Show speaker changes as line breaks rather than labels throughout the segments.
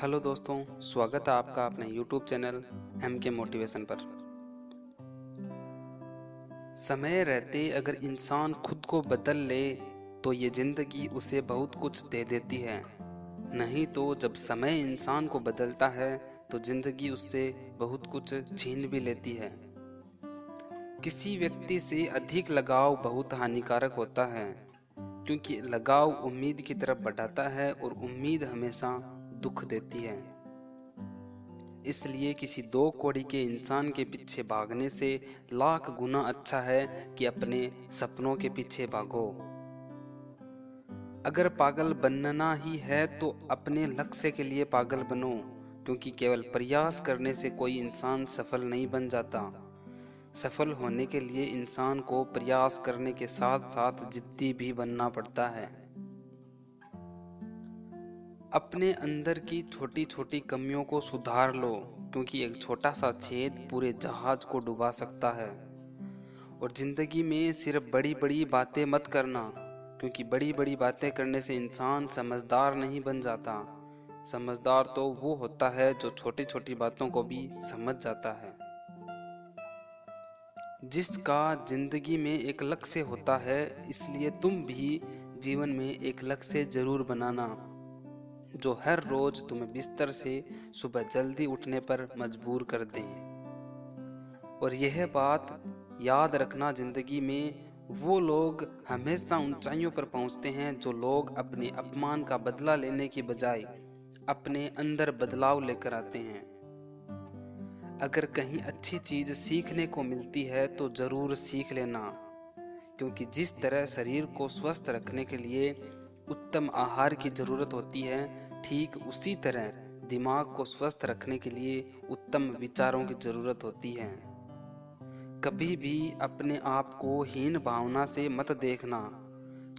Hello दोस्तों, स्वागत है आपका अपने YouTube चैनल MK मोटिवेशन पर। समय रहते अगर इंसान खुद को बदल ले तो ये जिंदगी उसे बहुत कुछ दे देती है। नहीं तो जब समय इंसान को बदलता है तो जिंदगी उससे बहुत कुछ छीन भी लेती है। किसी व्यक्ति से अधिक लगाव बहुत हानिकारक होता है, क्योंकि लगाव उम्मीद की तरफ बढ़ाता है और उम्मीद हमेशा दुख देती है। इसलिए किसी दो कौड़ी के इंसान के पीछे भागने से लाख गुना अच्छा है कि अपने सपनों के पीछे भागो। अगर पागल बनना ही है तो अपने लक्ष्य के लिए पागल बनो, क्योंकि केवल प्रयास करने से कोई इंसान सफल नहीं बन जाता। सफल होने के लिए इंसान को प्रयास करने के साथ साथ जिद्दी भी बनना पड़ता है। अपने अंदर की छोटी छोटी कमियों को सुधार लो, क्योंकि एक छोटा सा छेद पूरे जहाज को डुबा सकता है। और जिंदगी में सिर्फ बड़ी बड़ी बातें मत करना, क्योंकि बड़ी बड़ी बातें करने से इंसान समझदार नहीं बन जाता। समझदार तो वो होता है जो छोटी छोटी बातों को भी समझ जाता है। जिसका जिंदगी में एक लक्ष्य होता है, इसलिए तुम भी जीवन में एक लक्ष्य जरूर बनाना, जो हर रोज तुम्हें बिस्तर से सुबह जल्दी उठने पर मजबूर कर दे। और यह बात याद रखना, जिंदगी में वो लोग हमेशा ऊंचाइयों पर पहुंचते हैं जो लोग अपने अपमान का बदला लेने की बजाय अपने अंदर बदलाव लेकर आते हैं। अगर कहीं अच्छी चीज सीखने को मिलती है तो जरूर सीख लेना, क्योंकि जिस तरह शरीर को स्वस्थ रखने के लिए उत्तम आहार की जरूरत होती है, ठीक उसी तरह दिमाग को स्वस्थ रखने के लिए उत्तम विचारों की जरूरत होती है। कभी भी अपने आप को हीन भावना से मत देखना,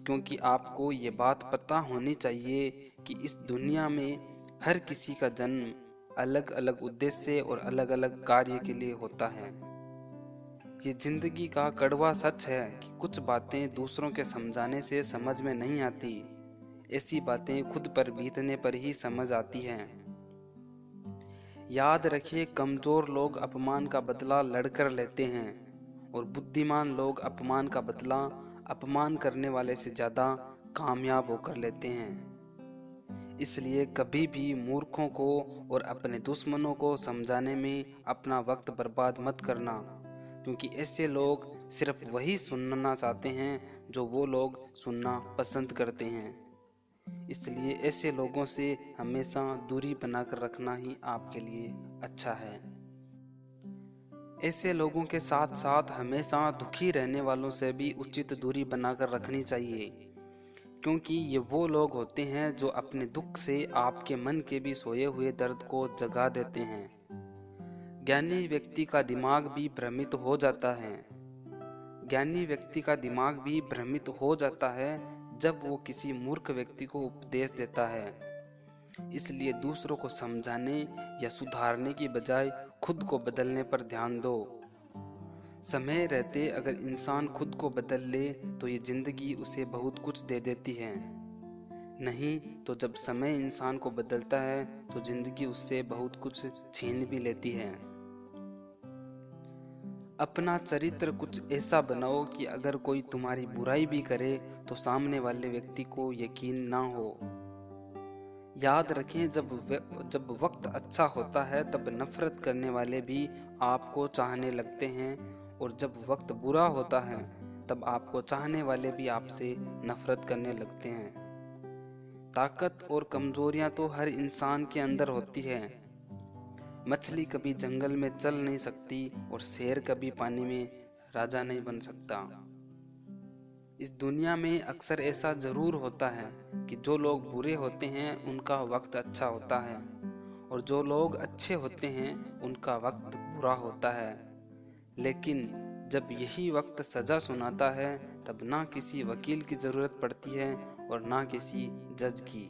क्योंकि आपको ये बात पता होनी चाहिए कि इस दुनिया में हर किसी का जन्म अलग अलग उद्देश्य और अलग अलग कार्य के लिए होता है। ये जिंदगी का कड़वा सच है कि कुछ बातें दूसरों के समझाने से समझ में नहीं आती, ऐसी बातें खुद पर बीतने पर ही समझ आती हैं। याद रखिए, कमजोर लोग अपमान का बदला लड़कर लेते हैं और बुद्धिमान लोग अपमान का बदला अपमान करने वाले से ज्यादा कामयाब होकर लेते हैं। इसलिए कभी भी मूर्खों को और अपने दुश्मनों को समझाने में अपना वक्त बर्बाद मत करना, क्योंकि ऐसे लोग सिर्फ वही सुनना चाहते हैं जो वो लोग सुनना पसंद करते हैं। इसलिए ऐसे लोगों से हमेशा दूरी बनाकर रखना ही आपके लिए अच्छा है। ऐसे लोगों के साथ साथ हमेशा दुखी रहने वालों से भी उचित दूरी बनाकर रखनी चाहिए, क्योंकि ये वो लोग होते हैं जो अपने दुख से आपके मन के भी सोए हुए दर्द को जगा देते हैं। ज्ञानी व्यक्ति का दिमाग भी भ्रमित हो जाता है। ज्ञानी व्यक्ति का दिमाग भी भ्रमित हो जाता है जब वो किसी मूर्ख व्यक्ति को उपदेश देता है। इसलिए दूसरों को समझाने या सुधारने की बजाय खुद को बदलने पर ध्यान दो। समय रहते अगर इंसान खुद को बदल ले तो ये जिंदगी उसे बहुत कुछ दे देती है। नहीं तो जब समय इंसान को बदलता है तो जिंदगी उससे बहुत कुछ छीन भी लेती है। अपना चरित्र कुछ ऐसा बनाओ कि अगर कोई तुम्हारी बुराई भी करे तो सामने वाले व्यक्ति को यकीन ना हो। याद रखें, जब वक्त अच्छा होता है तब नफरत करने वाले भी आपको चाहने लगते हैं, और जब वक्त बुरा होता है तब आपको चाहने वाले भी आपसे नफरत करने लगते हैं। ताकत और कमजोरियां तो हर इंसान के अंदर होती है। मछली कभी जंगल में चल नहीं सकती और शेर कभी पानी में राजा नहीं बन सकता। इस दुनिया में अक्सर ऐसा जरूर होता है कि जो लोग बुरे होते हैं उनका वक्त अच्छा होता है, और जो लोग अच्छे होते हैं उनका वक्त बुरा होता है। लेकिन जब यही वक्त सजा सुनाता है तब ना किसी वकील की जरूरत पड़ती है और ना किसी जज की।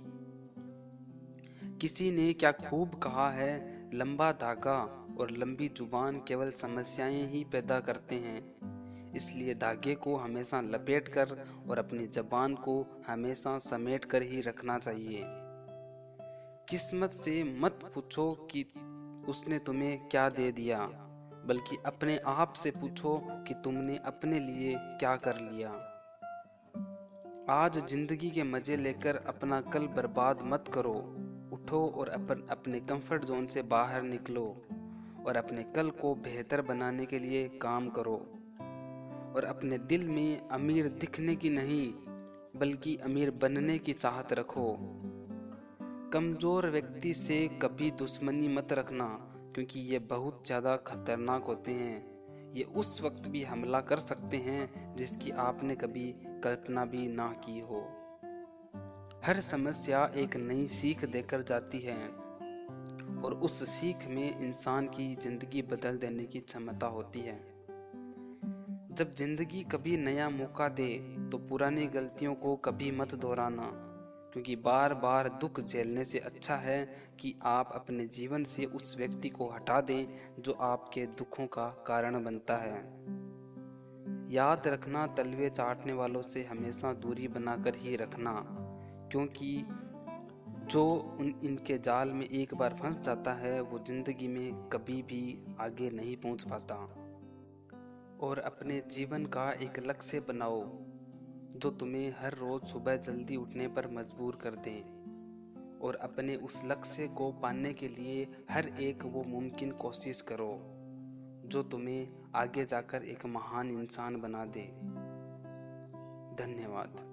किसी ने क्या खूब कहा है, लंबा धागा और लंबी जुबान केवल समस्याएं ही पैदा करते हैं। इसलिए धागे को हमेशा लपेट कर और अपनी जबान को हमेशा समेट कर ही रखना चाहिए। किस्मत से मत पूछो कि उसने तुम्हें क्या दे दिया, बल्कि अपने आप से पूछो कि तुमने अपने लिए क्या कर लिया। आज जिंदगी के मजे लेकर अपना कल बर्बाद मत करो। उठो और अपने कंफर्ट जोन से बाहर निकलो और अपने कल को बेहतर बनाने के लिए काम करो। और अपने दिल में अमीर दिखने की नहीं, बल्कि अमीर बनने की चाहत रखो। कमजोर व्यक्ति से कभी दुश्मनी मत रखना, क्योंकि ये बहुत ज़्यादा खतरनाक होते हैं। ये उस वक्त भी हमला कर सकते हैं जिसकी आपने कभी कल्पना भी ना की हो। हर समस्या एक नई सीख देकर जाती है और उस सीख में इंसान की जिंदगी बदल देने की क्षमता होती है। जब जिंदगी कभी नया मौका दे तो पुरानी गलतियों को कभी मत दोहराना, क्योंकि बार बार दुख झेलने से अच्छा है कि आप अपने जीवन से उस व्यक्ति को हटा दें जो आपके दुखों का कारण बनता है। याद रखना, तलवे चाटने वालों से हमेशा दूरी बनाकर ही रखना, क्योंकि जो इनके जाल में एक बार फंस जाता है वो जिंदगी में कभी भी आगे नहीं पहुंच पाता। और अपने जीवन का एक लक्ष्य बनाओ जो तुम्हें हर रोज सुबह जल्दी उठने पर मजबूर कर दे, और अपने उस लक्ष्य को पाने के लिए हर एक वो मुमकिन कोशिश करो जो तुम्हें आगे जाकर एक महान इंसान बना दे। धन्यवाद।